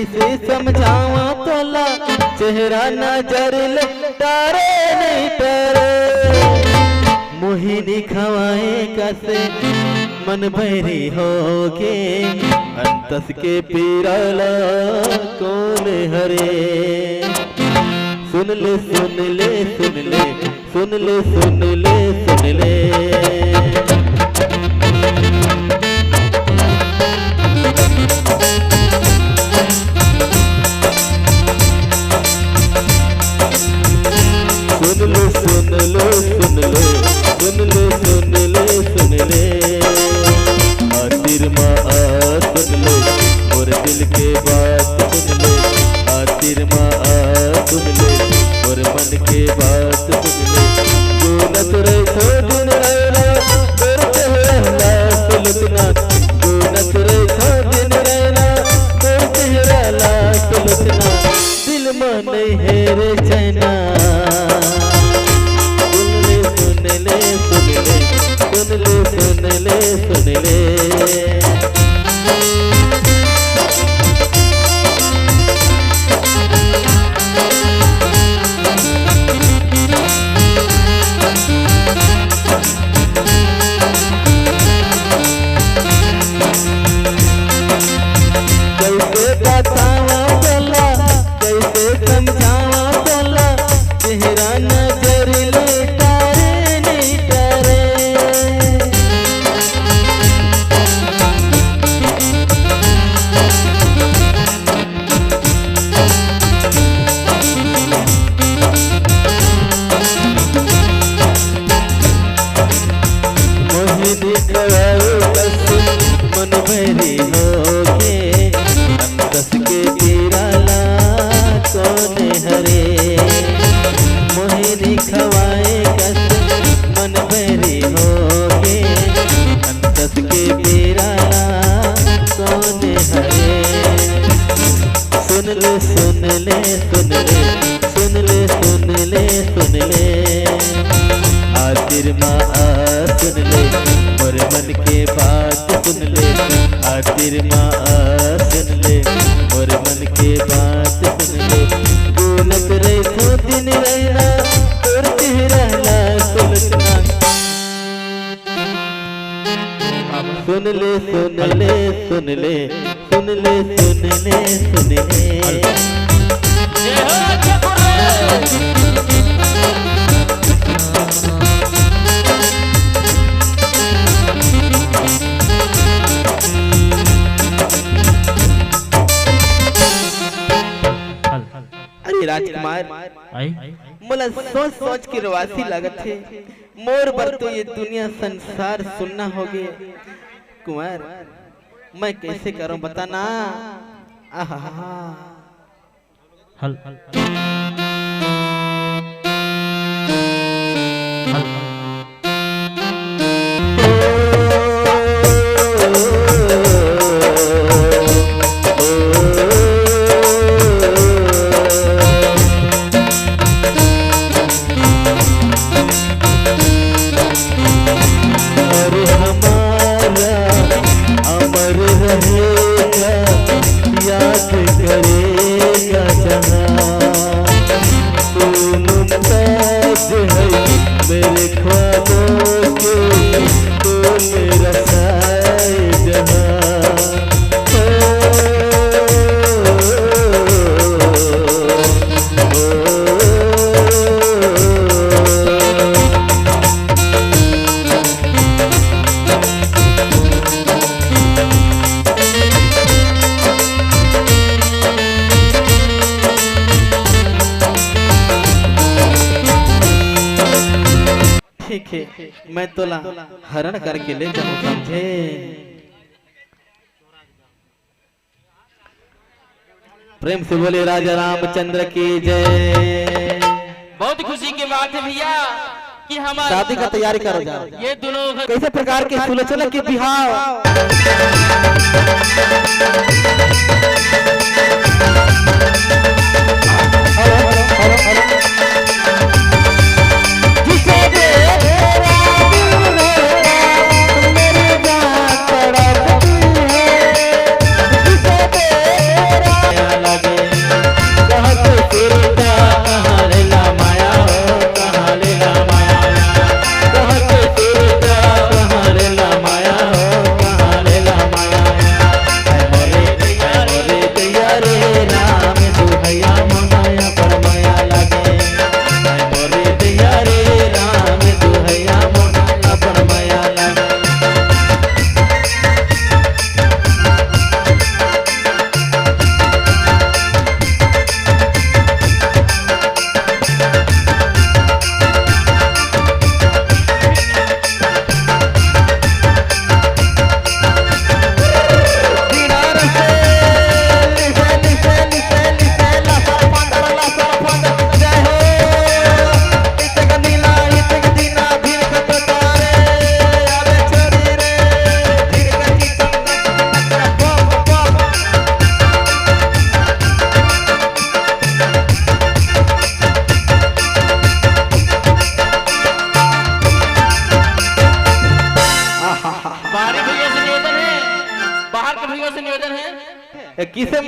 कैसे समझावा तोला चेहरा नजर ले तारे नहीं तारे मोहिनी खवाए कैसे मन भैरी होके अंतस के पीराला कौन हरे सुन ले सुन ले सुन ले सुन ले सुन ले सुन ले सुन लो सुन लो सुन लो सुन लो सुन ले सुन ले आतिर माँ सुन ले और दिल के बात सुन ले आतिर माँ सुन ले और मन के बात सुन ले गुनत रहे तो दिन रहना करते रहना सुलझना गुनत रहे तो दिन रहना करते रहना सुलझना दिल में नहीं है रे चैना सुन ले सुन ले सुन ले सुन ले कैसे बतावा चला कैसे समझावा चला चेहरा नजर ले मन मेरी होके अंतस के पीराला कौन हरे मोहिनी खवाए कस मन मेरी होके अंतस के पीराला कौन हरे सुन ले सुन ले सुन ले सुन ले सुन ले सुन ले आतिर माँ सुन ले और मन के बात सुन ले आतिर माँ सुन ले और मन के बात सुन ले बोलत रहे तो दिन रहना करते रहना सुलझना सुन ले सुन ले सुन ले सुन ले सुन ले सुन ले राजकुमार मला सोच सोच के रवासी लागत है मोर बर तो ये दुनिया संसार सुनना हो गया कुमार मैं कैसे करूं बताना आहा हल ठीक है मैं तोला हरण करके ले जाऊं समझे प्रेम से बोले राजा रामचंद्र की जय। बहुत खुशी की बात है भैया कि हमारा शादी का तैयारी करो जाओ। ये दोनों कैसे प्रकार के सुलझन के बिहाव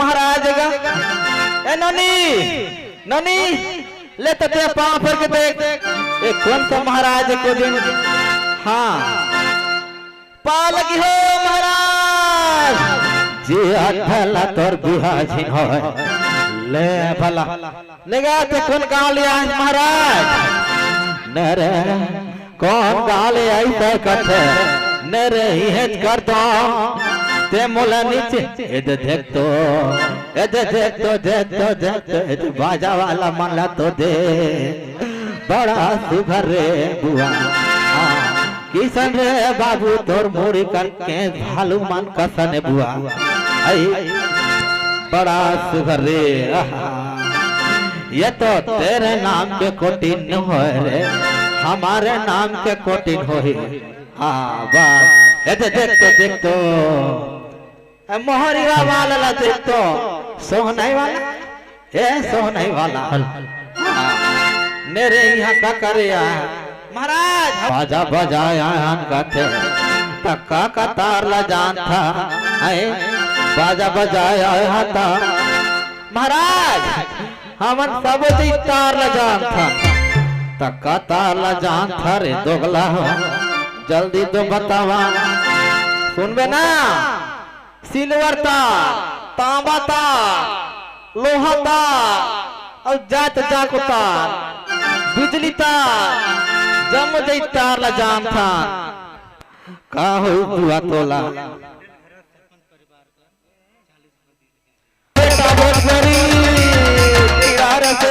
महाराज गा ए ननी ननी ले तो ते पांव पर के देख ए कौन सा महाराज को दिन हाँ पालकी हो महाराज जी अठला तोर बिहाजिन हो ले भला नेगा ते कौन गाँव लिया है महाराज नरे कौन गाँव ले आई तो कथे नरे ही है कर दो ते मोला नीचे इधर देख तो बाजा वाला माला तो दे बड़ा सुघर रे बुआ किशन रे बाबू तोर मोरी करके भालू मान कसन बुआ आई बड़ा सुघर रे ये तो तेरे नाम के कोटिन हो रे हमारे नाम के कोटिन हो ही हाँ बस देख तो मोहरी वाला देख तो सोहनाई वाला ए सोहनाई वाला मेरे यहाँ का करे महाराज बाजा बजाया थे टक्का का तार ला जान था बाजा बजाया था महाराज हमन सब तार ला जान था टक्का तार ला जान था रे दोगला हो जल्दी तो बतावा सुनबे ना सिल्वर तार तांबा तार लोहा तार और जात जाको तार बिजली तार जम जई तार ला जान था का हो बुआ तोला बेटा बहुत बड़ी तिरार से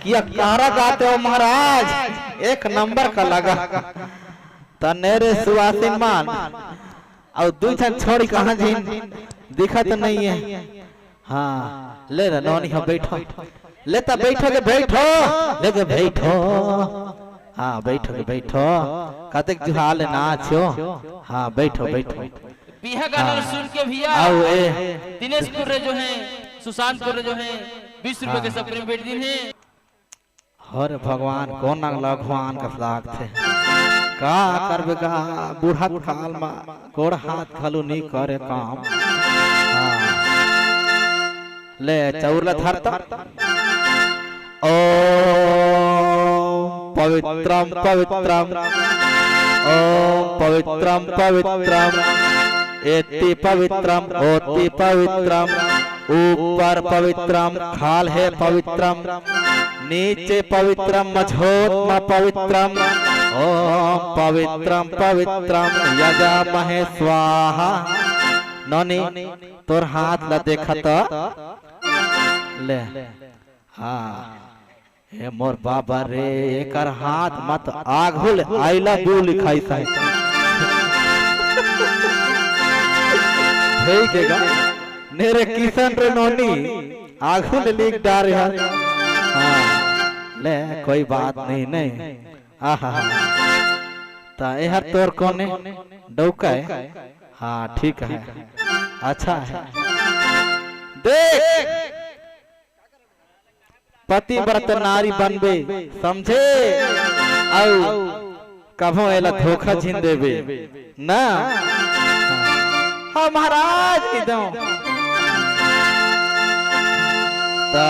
किया कारा गाते हो महाराज एक नंबर का लगा तनेरे सुवासिन मान और दू छन छोड़ी कहां जिन दिखत नहीं है हाँ ले रे नौनी हो बैठो लेता बैठो के बैठो लेके बैठो हाँ बैठो के बैठो कतक जुहाल नाचो हाँ बैठो बैठो बिहा गाना सुन के भैया आओ ए दिनेश कुर्रे जो हैं सुशांत कुर्रे जो हैं 20 रुपए के सब प्रेम भेज दिन है। हर भगवान कौन भगवान का लाग थे का करबे का बूढ़ा काल में गोड़ हाथ खलू नहीं करे काम हाँ ले चौरला धरता ओ पवित्रम पवित्रम ओम पवित्रम पवित्रम एति पवित्रम ओति पवित्रम ऊपर पवित्रम खाल है पवित्रम नीचे पवित्रम मझोत पवित्रम ओम पवित्रम पवित्रम यजामहे स्वाहा। नौनी तोर हाथ ला देखा तो ले हाँ हे मोर बाबा रे एकर हाथ मत आघुल आई लव यू लिखाई था ठीक है गा मेरे किशन रे नौनी आघुल लिख डार है हाँ ले कोई बात नहीं नहीं आहा ता यार तोर कोने डौका है हाँ ठीक है अच्छा है देख पतिव्रत नारी बनबे समझे आउ कभो एला धोखा छीन देबे ना हाँ महाराज एकदम ता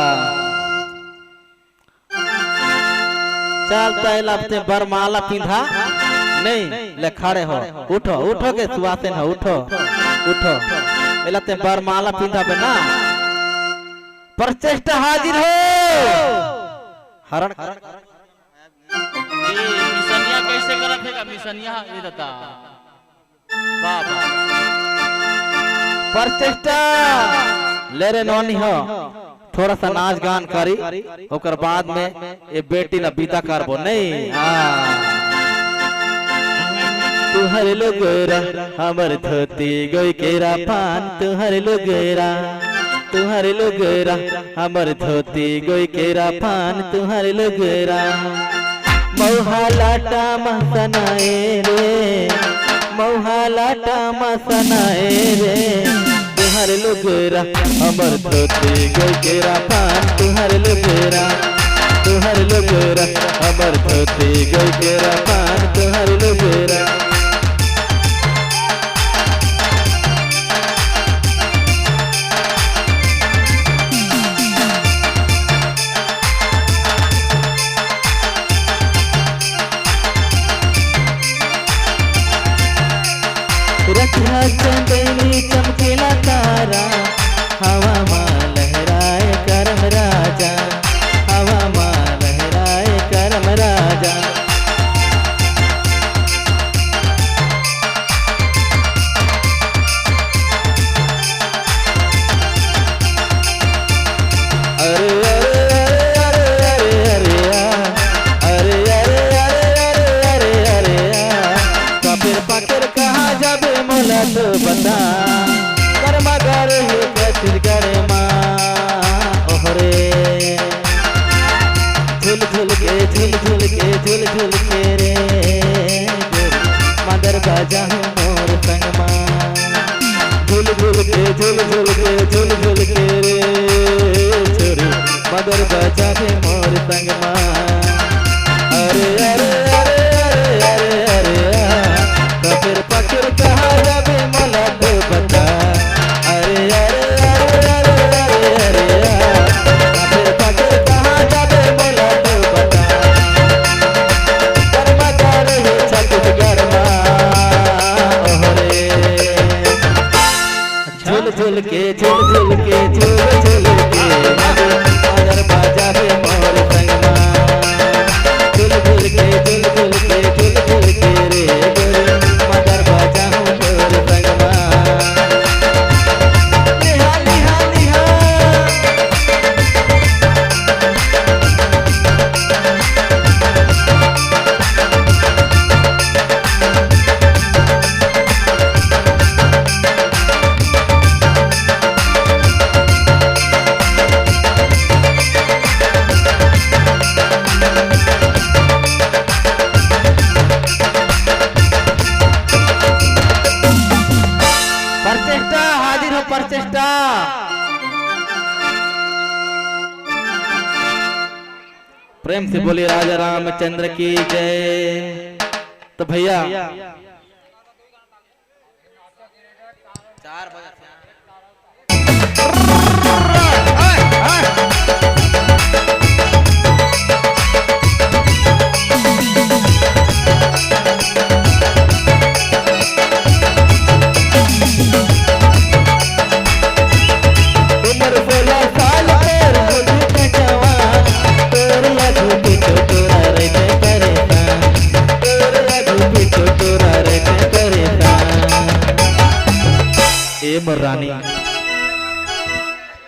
चलता एला अपने बरमाला पिंधा नहीं ले खड़े हो उठो उठो के सुवासन है उठो उठो एला ते बरमाला पिंधा पे ना प्रचेष्टा हाजिर हो हरण ये मिशनिया कैसे करत है मिशनिया ये बता बाबा प्रचेष्टा ले रे नौनी हो थोड़ा सा नाच गान करी ओकर बाद में ये बेटी ना बीता करबो नहीं तुहर लोगरा हमर धोती गोई केरा पान तुहर लोगरा हमर धोती गोई केरा पान तुहर लोगरा मौहालाटा मसनाए रे मौहालाटा मसनाए रे तुहर लोगरा हमर धोती गोई केरा पान तुहर लोगरा हमर धोती गोई केरा पान तुहर लोगरा रखा चंदेली चमकेला तारा हवा मां लहराए करम राजा हवा मां लहराए करम राजा अरे अरे अरे अरे अरे अरे अरे अरे कपिर पकड़ कहा जाबे मोला तो बता कर्मा कर ही कतिर करे माँ ओहरे झुल झुल के रे मदर बाजा हूँ मोर संग माँ झुल झुल के रे छोरी मदर बाजा है मोर संग माँ अरे अरे अरे अरे अरे कपिर पकड़ कहा जाबे मोला तो बता अरे अरे अरे अरे अरे कपिर पकड़ कहा जाबे मोला तो बता कर्मा कर ही छत गरमा ओहरे झुल झुल के मदर बाजा है मोर संग माँ झुल झुल के रे मदर बाजा हूँ मोर संग माँ निहा निहा निहा प्रचेष्टा हाजिर हो प्रचेष्टा प्रेम से बोले राजा रामचंद्र की जय। तो भैया 4 बजे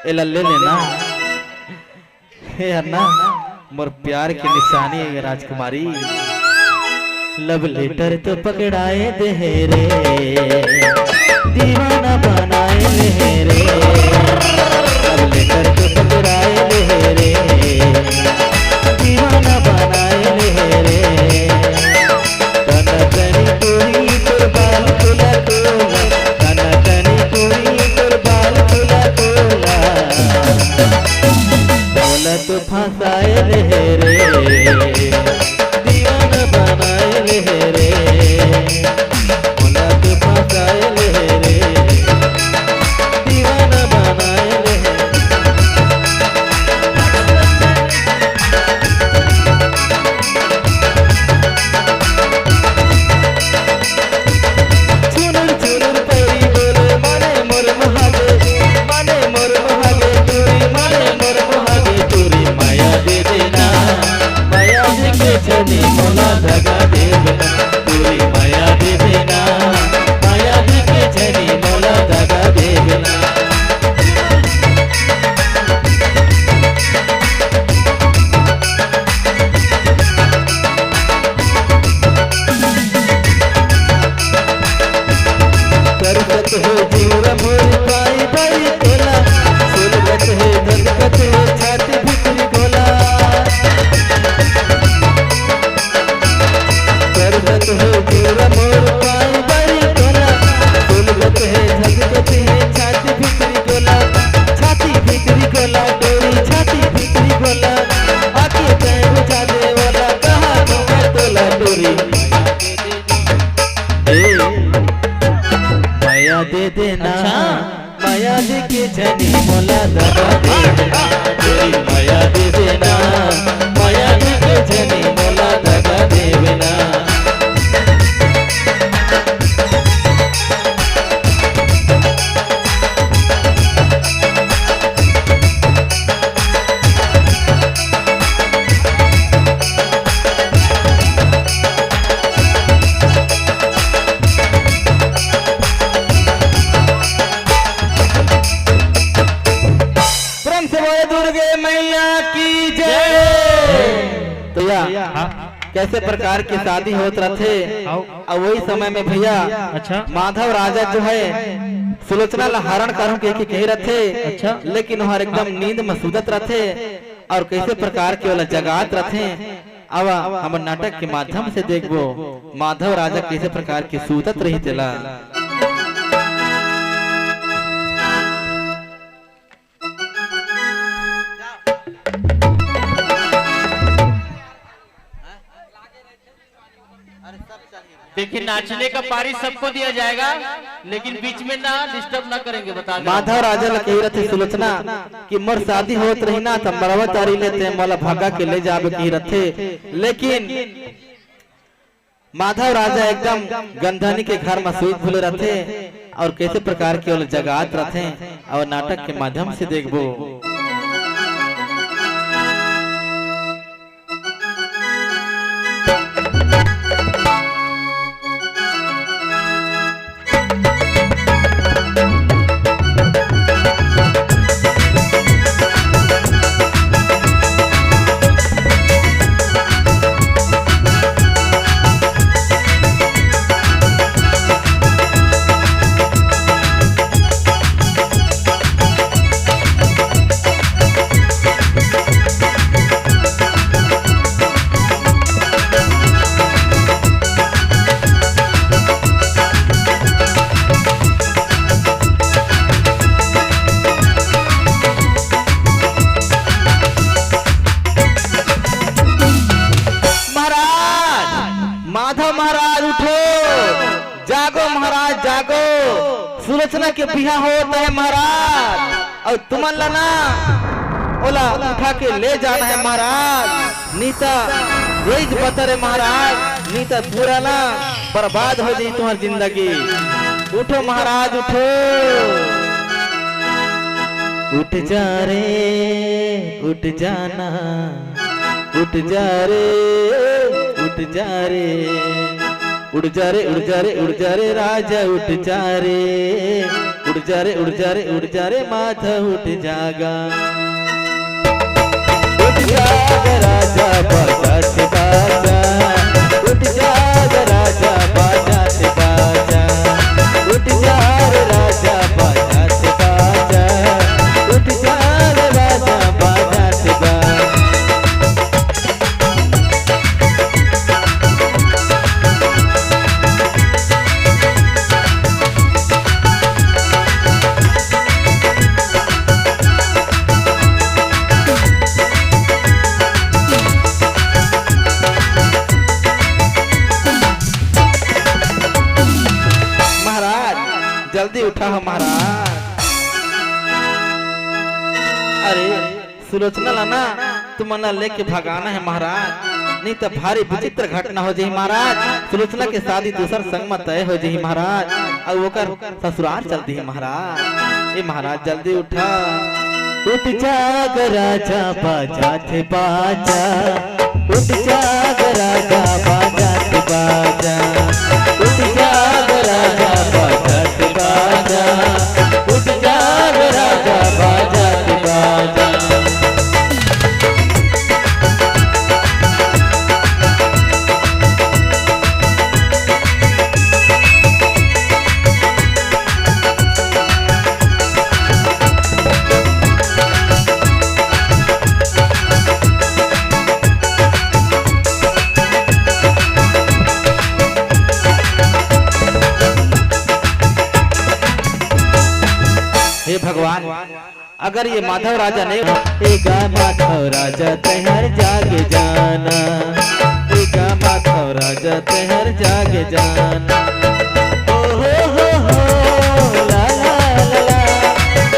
एला ले लेना। हे अन्ना मोर प्यार की निशानी है राजकुमारी। लव लेटर तो पकड़ाए दे रे, दीवाना बनाए ले रे। लव लेटर तो पकड़ाए दे रे, दीवाना बनाए ले रे। कनकनी कोई तोर बाल खुला खोला, कनकनी कोई तोर बाल खुला खोला। बोला तो फंसाए ले रे, दीवाना बनाए ले रे। बोला तो फंसाए ले रे, दीवाना बनाए ले। छुनुर छुनुर परी बोले माने मोर महागे, माने मोर महागे तूरी, माने मोर महागे तूरी। माया दे देना, माया दे के छनी मोला धगा दे देना। तूरी माया दे देना, माया दे के छनी मोला धगा दे देना। करकत हो जीवा मोर पाई बड़ी कोला, सुलगत है धनकत है छाती भीतरी कोला। करकत हो जीवा मोर पाई बड़ी कोला, सुलगत है धनकत है छाती भीतरी कोला। छाती भीतरी कोला डोरी, छाती भीतरी कोला। आके तय बुझा दे वाला कहा दूंगा तोला डोरी। माया दे देना, माया दे के छनी मोला धगा दे देना। तेरी माया दे देना, माया दे के छनी मोला धगा दे देना। प्रेम से बोले दुर्गे मैया की जय। तो या कैसे प्रकार की शादी होत रहते। और वही समय में भैया अच्छा माधव राजा जो है सुलोचना ला हरण करूं के कही रहते। अच्छा लेकिन वह एकदम नींद में सुतत रहते और कैसे प्रकार के वाला जगात रहते। अब हम नाटक के माध्यम से देखबो माधव राजा कैसे प्रकार के सुतत रही तेला। देखिए नाचने का पारी सबको दिया जाएगा, लेकिन बीच में ना डिस्टर्ब ना करेंगे, बता दें। माधव राजा ला कही रहते सुलोचना कि मोर शादी होत रही ना तो मरवा तारी लेते मोला भागा के ले जाबे कही रहते। लेकिन माधव राजा एकदम गंधनी के घर में सुई भूले रहते और कैसे प्रकार के वाले जगात रहते। और नाटक के माध्यम से देखबो माधव महाराज उठो, जागो महाराज जागो। सुलोचना के बिहा होता है महाराज और तुमन लाना ओला उठा के ले जाना है महाराज। नीता यही बता रहे महाराज, नीता पूरा ना बर्बाद हो जाए तुम्हारी जिंदगी। उठो महाराज उठो, उठ जा रे उठ जाना, उठ जा रे उठ जा रे, उड़ जा रे उड़ जा रे उड़ जा रे राजा उठ जा रे, उड़ उड़ जा रे उड़ जा रे उड़ जा रे माधव उठ जागा। उठ जाग राजा बाजा से बाजा, उठ जाग राजा बाजा से बाजा, उठ जाग राजा बाजा से बाजा, उठ जाग राजा बाजा से बाजा। जल्दी उठा हो महाराज। अरे सुलोचना लाना तुमने लेके भगाना है महाराज, नहीं तो भारी विचित्र घटना हो जाए महाराज। सुलोचना के शादी दूसर संग में तय हो जाए महाराज, और वो कर ससुराल चलती है महाराज। ये महाराज जल्दी उठा। उठ जाग राजा बाजा थे बाजा, उठ जाग राजा बाजा थे बाजा, उठ जाग राजा बाजा थे बाजा, उठ जाग राजा बाजा थे बाजा। हे भगवान, अगर ये माधव राजा नहीं, एगा माधव राजा तहर जागे जाना, एगा माधव राजा तहर जागे जाना। ओ हो ला ला ला ला,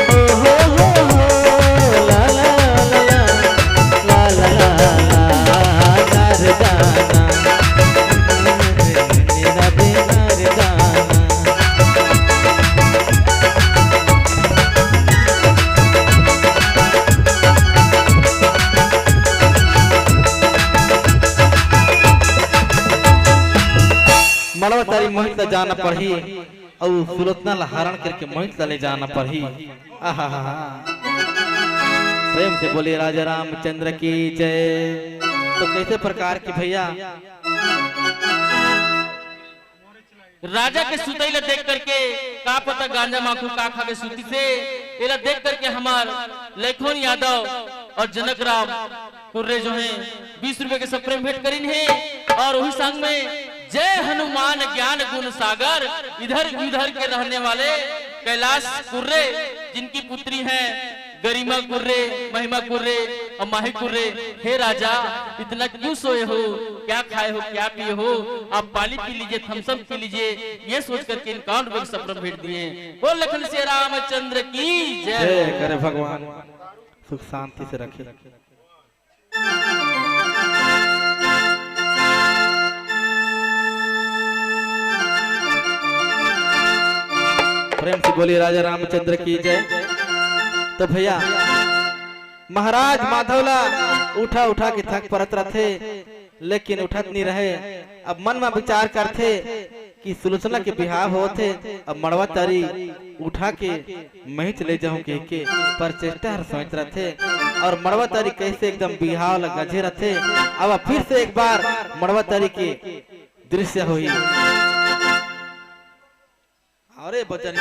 ओ हो ला ला ला ला, ला ला ला ला नार जाना, मेरा बेनार जाना। मड़वा तारी मोहित ला जाना पड़ी और सुलोचना ला हरण करके मोहित ला ले जाना पड़ी। आहा प्रेम से बोले राजा रामचंद्र की जय। तो कैसे प्रकार की भैया राजा के सुतई ला देख करके का पता गांजा माखू का खा के सुती से एला देख करके हमार लखन यादव और जनक राम कुर्रे जो हैं 20 रुपए के सब प्रेम भेंट करीन है। और वही संग में जय हनुमान ज्ञान गुण सागर, इधर उधर के रहने वाले कैलाश कुर्रे जिनकी पुत्री हैं गरिमा कुर्रे, महिमा कुर्रे और माही कुर्रे। हे राजा इतना क्यों सोए हो, क्या खाए हो, क्या पिए हो, आप पानी पी लीजिए, थम्सअप पी लीजिए, ये सोच करके इन 51 रुपए सप्र भेंट दिए। वो लखन से रामचंद्र की जय करे भगवान, सुख शांति से रखे। प्रेम से बोलिए राजा रामचंद्र की जय। तो भैया महाराज माधवला उठा उठा के थक परत रहे, लेकिन उठत नहीं रहे। अब मन में विचार करते कि सुलोचना के बिहार होते, अब मड़वा तारी उठा के मैं चले जाऊं के पर चेष्टा हर सोच रहे। और मड़वा तारी कैसे एकदम बिहार गजे रहे। अब फिर से एक बार मड़वा तारी के दृश्य हुई। अरे बचन